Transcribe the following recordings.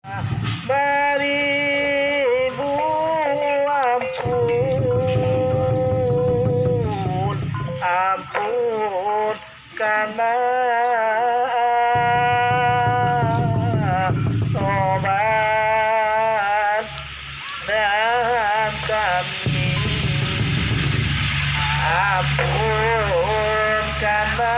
Beribu ampun, ampun karena tobat dan kami, ampun karena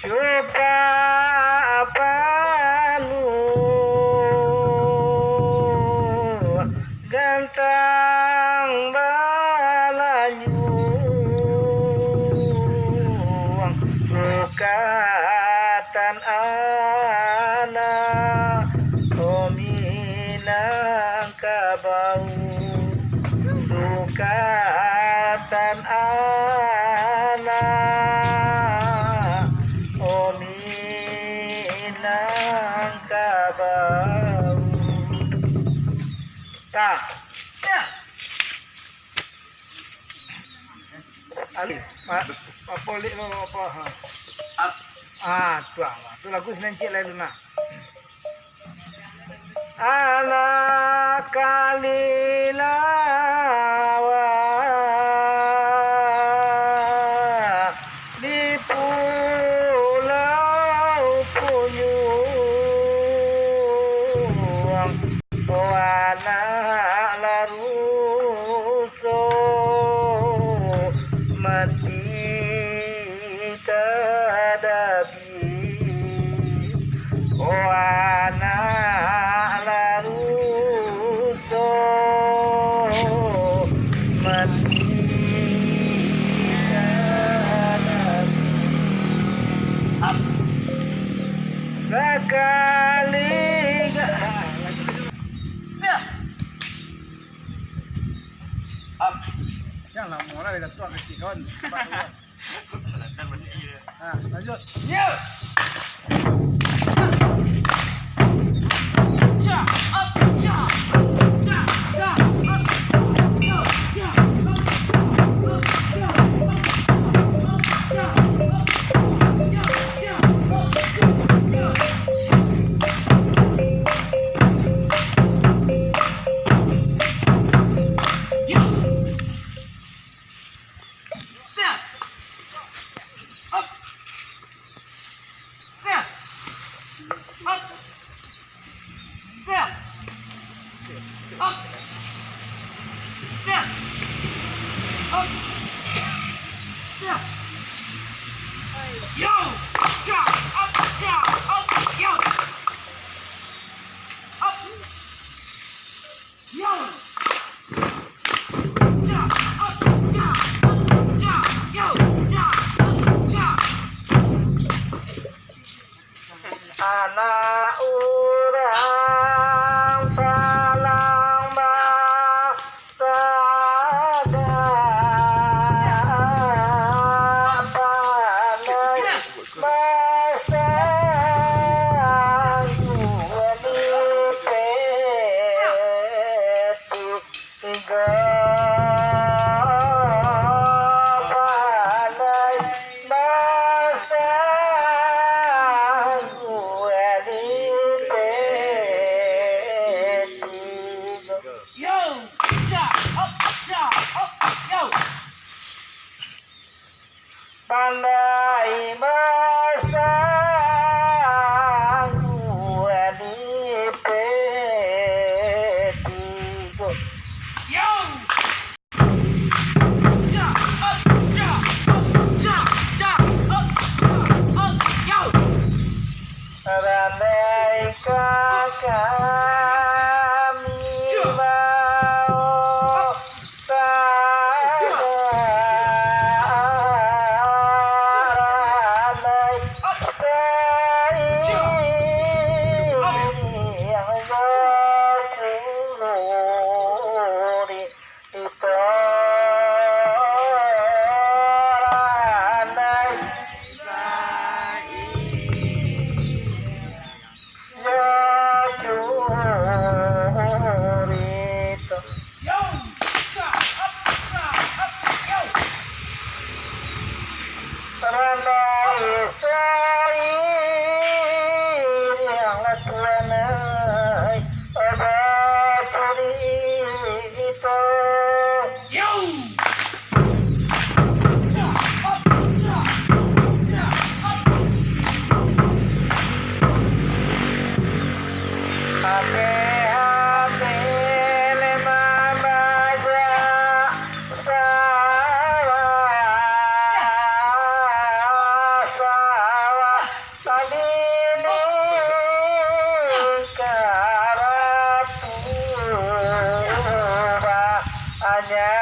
Coba palu gantang balayu lukatan anak kominang kabau lukatan anak ominang kabau tak Ali polik lo apa tu lagu senencik lain nak anak kalilawa di pulau Punyung anak laruso mati tadabi anak laruso mati tadabi sekali yang lah mau lah kita tuang ke kawan. Lanjut. Ya. Anak urang palang basada palang basang wali peti tiga pandai masang gua di petigo yo randai kami mau banyak.